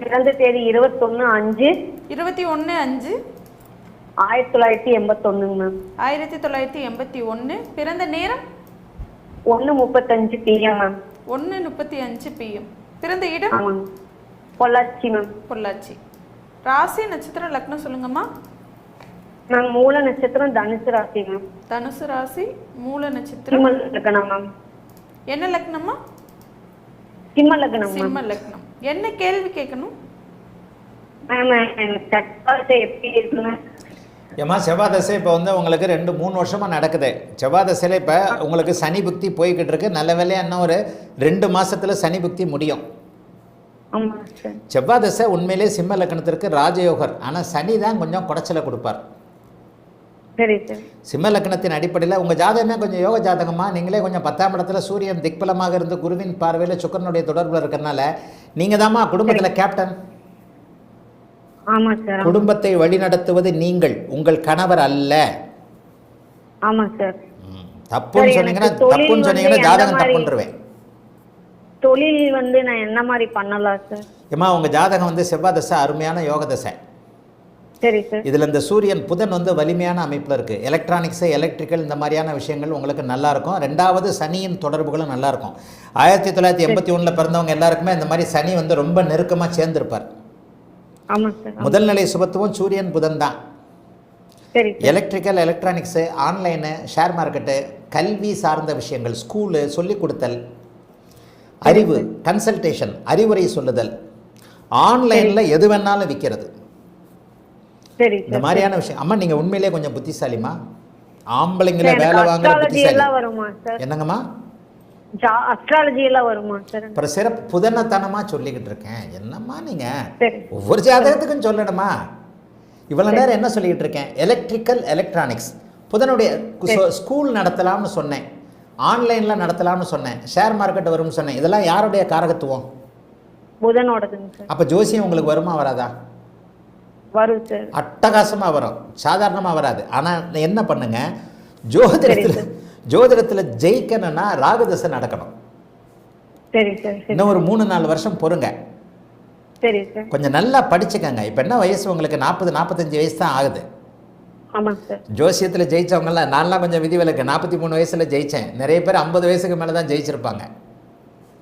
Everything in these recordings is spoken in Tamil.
பிறந்த தேதி 21/5 21/5 1981 மேம். 1981. பிறந்த நேரம் 1:35 PM மேம். 1:35 PM. பிறந்த இடம் ஆமாங்க. பொள்ளாச்சி மேம். பொள்ளாச்சி. ராசி நட்சத்திரம் லக்னம் சொல்லுங்கம்மா. மேம் மூல நட்சத்திரம் தனுசு ராசி மேம். தனுசு ராசி மூல நட்சத்திரம். சிம்ம லக்னம் மேம். என்ன லக்னம்மா? சிம்ம லக்னம் மேம். சிம்ம லக்னம். என்ன கேள்வி கேட்கணும்? மேம் எனக்கு சட்டத்தை எப்படி இருக்குன்னு. ஏம்மா செவ்வாய் தசை இப்போ வந்து உங்களுக்கு 2-3 வருஷமாக நடக்குது. செவ்வாய் தசையில் இப்போ உங்களுக்கு சனி புக்தி போய்கிட்டு இருக்கு. நல்ல வேலையாக இன்னும் ஒரு 2 மாதத்தில் சனி புக்தி முடியும். ஆமாம் சார். செவ்வாய் தசை உண்மையிலே சிம்ம லக்னத்திற்கு ராஜயோகர். ஆனால் சனி தான் கொஞ்சம் குடைச்சலை கொடுப்பார். சரி சார். சிம்ம லக்னத்தின் அடிப்படையில் உங்கள் ஜாதகமே கொஞ்சம் யோக ஜாதகமாக நீங்களே கொஞ்சம் 10ஆம் இடத்துல சூரியன் திக்பலமாக இருந்து குருவின் பார்வையில் சுக்கிரனுடைய தொடர்பில் இருக்கிறனால நீங்கள் தாம்மா குடும்பத்தில் கேப்டன். ஆமாம் சார். குடும்பத்தை வழிநடத்துவது நீங்கள், உங்கள் கணவர் அல்ல. ஆமாம் சார். தப்புன்னு சொன்னீங்கன்னா ஜாதகம் தப்புன்றுவேன். தொழில் வந்து நான் என்ன மாதிரி பண்ணலாம் சார்? ஏம்மா உங்கள் ஜாதகம் வந்து செவ்வாய் தசை அருமையான யோக தசை. சரி சார். இதில் இந்த சூரியன் புதன் வந்து வலிமையான அமைப்பில் இருக்குது. எலக்ட்ரானிக்ஸு எலக்ட்ரிக்கல் இந்த மாதிரியான விஷயங்கள் உங்களுக்கு நல்லாயிருக்கும். 2வது சனியின் தொடர்புகளும் நல்லாயிருக்கும். 1981 பிறந்தவங்க எல்லாருக்குமே இந்த மாதிரி சனி வந்து ரொம்ப நெருக்கமாக சேர்ந்துருப்பார். ஆமாம் சார். முதல் நிலை சுபத்துவம் சூரியன் புதன் தான். சரி. Electrical electronics online share market கல்வி சார்ந்த விஷயங்கள் ஸ்கூலு சொல்லிக் கொடுத்தல் அறிவு கன்சல்டேஷன் அறிவுரை சொல்லுதல் ஆன்லைனில் எது வேணாலும் விற்கிறது சரி. இந்த மாதிரியான விஷயம். அம்மா நீங்கள் உண்மையிலே கொஞ்சம் புத்திசாலிமா. ஆம்பளைங்களை வேலை வாங்குற புத்திசாலி. என்னங்கம்மா? அஸ்ட்ராலஜி எல்லாம் வருமா சார்? அப்புறம் சிறப்பு புதனத்தனமா சொல்லிக்கிட்டு இருக்கேன். என்னம்மா நீங்கள் ஒவ்வொரு ஜாதகத்துக்கும் சொல்லணுமா? இவ்வளோ நேரம் என்ன சொல்லிக்கிட்டு இருக்கேன்? எலக்ட்ரிக்கல் எலக்ட்ரானிக்ஸ் புதனுடைய ஸ்கூல் நடத்தலாம்னு சொன்னேன், ஆன்லைனில் நடத்தலாம்னு சொன்னேன், ஷேர் மார்க்கெட் வரும்னு சொன்னேன். இதெல்லாம் யாருடைய காரகத்துவம்? புதனோடதுங்க சார். அப்போ ஜோசியம் உங்களுக்கு வருமா வராதா? வரும் சார். அட்டகாசமாக வரும், சாதாரணமாக வராது. ஆனால் என்ன பண்ணுங்க, ஜோதிடத்தில் ஜெயிக்கணும்னா ராகுதசை நடக்கணும். சரி சார். இன்னும் ஒரு 3-4 வருஷம் பொறுங்க. சரி சார். கொஞ்சம் நல்லா படிச்சுக்கங்க. இப்போ என்ன வயசு உங்களுக்கு? 40-45 வயசு தான் ஆகுது. ஆமாம் சார். ஜோசியத்தில் ஜெயிச்சவங்கலாம் நான்லாம் கொஞ்சம் விதிவிலக்கு. 43 வயசில் ஜெயித்தேன். நிறைய பேர் 50 வயசுக்கு மேலே தான் ஜெயிச்சிருப்பாங்க.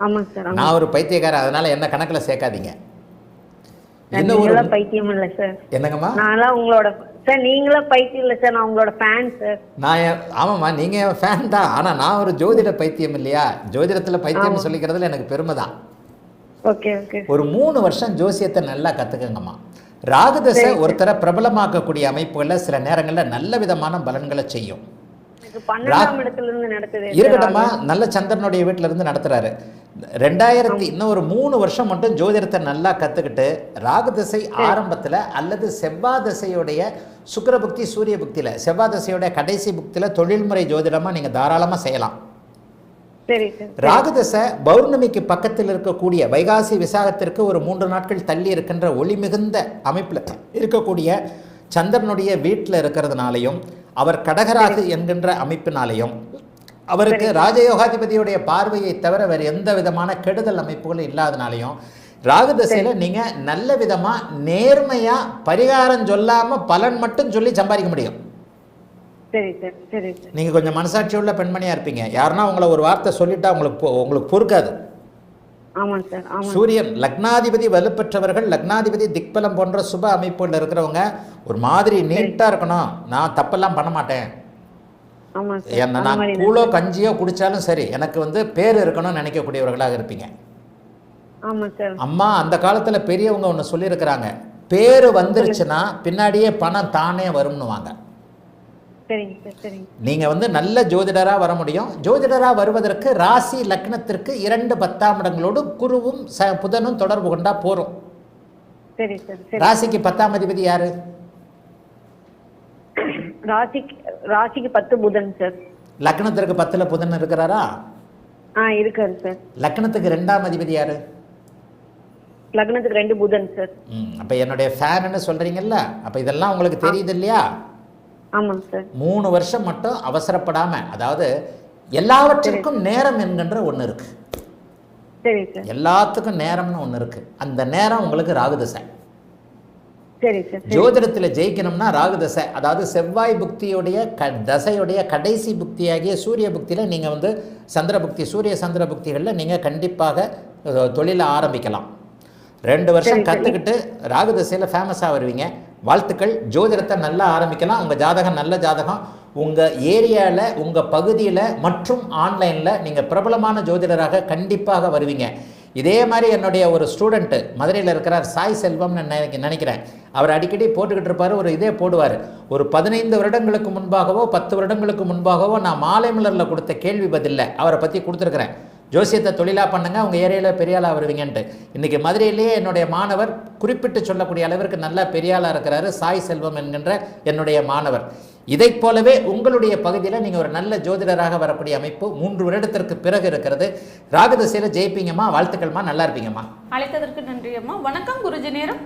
ஆமாம் சார். நான் ஒரு பைத்தியக்காரன், அதனால என்ன கணக்கில் சேர்க்காதீங்க. என்ன ஒரு பைத்தியம் இல்லை சார். என்னங்கம்மா? நான்லாம் உங்களோட சார். நீங்களும் பைத்தியம் இல்லை சார், நான் உங்களோட ஃபேன் சார். ஆமாம்மா, நீங்கள் ஃபேன் தான். ஆனால் நான் ஒரு ஜோதிட பைத்தியம் இல்லையா? ஜோதிடத்தில் பைத்தியம் சொல்லிக்கிறதுல எனக்கு பெருமை தான். Okay okay. ஒரு 3 வருஷம் ஜோசியத்தை நல்லா கற்றுக்கங்கம்மா. ராகுதசை ஒருத்தரை பிரபலமாக்கக்கூடிய அமைப்புகளில் சில நேரங்களில் நல்ல விதமான பலன்களை செய்யும். இருக்கட்டும்மா, நல்ல சந்திரனுடைய வீட்டில இருந்து நடத்துறாரு. 2000 இன்னும் ஒரு 3 வருஷம் மட்டும் ஜோதிடத்தை நல்லா கற்றுக்கிட்டு ராகுதசை ஆரம்பத்தில் அல்லது செவ்வாய் தசையுடைய சுக்கிர புக்தி சூரிய புக்தியில் செவ்வாய் தசையுடைய கடைசி புக்தியில் தொழில்முறை ஜோதிடமாக நீங்கள் தாராளமாக செய்யலாம். ராகுதசை பௌர்ணமிக்கு பக்கத்தில் இருக்கக்கூடிய வைகாசி விசாகத்திற்கு ஒரு 3 நாட்கள் தள்ளி இருக்கின்ற ஒளி மிகுந்த அமைப்பில் இருக்கக்கூடிய சந்திரனுடைய வீட்டில் இருக்கிறதுனாலையும் அவர் கடகராகு என்கின்ற அமைப்பினாலையும் அவருக்கு ராஜயோகாதிபதியுடைய பார்வையை தவிர வேறு எந்த விதமான கெடுதல் அமைப்புகளும் இல்லாதனாலையும் ராகுதசையில் நீங்கள் நல்ல விதமாக நேர்மையாக பரிகாரம் சொல்லாமல் பலன் மட்டும் சொல்லி சம்பாதிக்க முடியும். நீங்கள் கொஞ்சம் மனசாட்சி உள்ள பெண்மணியாக இருப்பீங்க. யாருன்னா உங்களை ஒரு வார்த்தை சொல்லிட்டா உங்களுக்கு பொறுக்காது. சூரியன் லக்னாதிபதி வலுப்பெற்றவர்கள், லக்னாதிபதி திக்பலம் போன்ற சுப அமைப்புகளில் இருக்கிறவங்க ஒரு மாதிரி நீட்டாக இருக்கணும். நான் தப்பெல்லாம் பண்ண மாட்டேன், என்ன நான் கூழோ கஞ்சியோ குடித்தாலும் சரி எனக்கு வந்து பேர் இருக்கணும்னு நினைக்கக்கூடியவர்களாக இருப்பீங்க. அம்மா அந்த காலத்தில் பெரியவங்க ஒன்று சொல்லியிருக்கிறாங்க, பேர் வந்துருச்சுன்னா பின்னாடியே பணம் தானே வரும்னுவாங்க. நீங்கள் வந்து நல்ல ஜோதிடராக வர முடியும். ஜோதிடராக வருவதற்கு ராசி லக்னத்திற்கு 2 10ஆம் இடங்களோடு குருவும் புதனும் தொடர்பு கொண்டா போறோம். ராசிக்கு 10ஆம் அதிபதி யாரு? ராசிக்கு 10 புதன் சார். லக்னத்திற்கு 10ல் புதன் இருக்கிறாரா? இருக்காரு சார். லக்னத்துக்கு 2ஆம் அதிபதி யாரு? லக்னத்துக்கு 2 புதன் சார். அப்போ என்னுடைய ஃபேன்னு சொல்றீங்கல்ல, அப்போ இதெல்லாம் உங்களுக்கு தெரியுது இல்லையா? ஆமாம் சார். 3 வருஷம் மட்டும் அவசரப்படாமல், அதாவது எல்லாவற்றிற்கும் நேரம் என்கின்ற ஒன்று இருக்கு. சரி சார். எல்லாத்துக்கும் நேரம்னு ஒன்று இருக்கு. அந்த நேரம் உங்களுக்கு ராகுதசை. சரி சார். ஜோதிடத்தில் ஜெயிக்கணும்னா ராகுதசை, அதாவது செவ்வாய் புக்தியுடைய தசையுடைய கடைசி புக்தியாகிய சூரிய புக்தியில் நீங்கள் வந்து சந்திர புக்தி, சூரிய சந்திர புக்திகளில் நீங்கள் கண்டிப்பாக தொழிலை ஆரம்பிக்கலாம். 2 வருஷம் கற்றுக்கிட்டு ராகுதசையில் ஃபேமஸாக வருவீங்க. வாழ்த்துக்கள். ஜோதிடத்தை நல்லா ஆரம்பிக்கலாம். உங்கள் ஜாதகம் நல்ல ஜாதகம். உங்கள் ஏரியாவில், உங்கள் பகுதியில் மற்றும் ஆன்லைனில் நீங்கள் பிரபலமான ஜோதிடராக கண்டிப்பாக வருவீங்க. இதே மாதிரி என்னுடைய ஒரு ஸ்டூடெண்ட்டு மதுரையில் இருக்கிறார், சாய் செல்வம்னு நினைக்கிறேன். அவர் அடிக்கடி போட்டுக்கிட்டு இருப்பார். ஒரு இதே போடுவார். ஒரு 15 வருடங்களுக்கு முன்பாகவோ 10 வருடங்களுக்கு முன்பாகவோ நான் மாலை மலரில் கொடுத்த கேள்வி பதிலில் அவரை பற்றி கொடுத்துருக்குறேன். ஜோசியத்தை தொழிலாக பண்ணுங்க, உங்கள் ஏரியாவில் பெரிய ஆளாக வருவீங்கன்ட்டு. இன்றைக்கி மதுரையிலேயே என்னுடைய மாணவர், குறிப்பிட்டு சொல்லக்கூடிய அளவிற்கு நல்ல பெரிய ஆளாக இருக்கிறாரு, சாய் செல்வம் என்கின்ற என்னுடைய மாணவர். இதை போலவே உங்களுடைய பகுதியில் நீங்கள் ஒரு நல்ல ஜோதிடராக வரக்கூடிய அமைப்பு 3 வருடத்திற்கு பிறகு இருக்கிறது. ராகுதசையில் ஜெயிப்பீங்கம்மா. வாழ்த்துக்கள்மா. நல்லா இருப்பீங்கம்மா. அழைத்ததற்கு நன்றி அம்மா. வணக்கம் குருஜி நேரம்.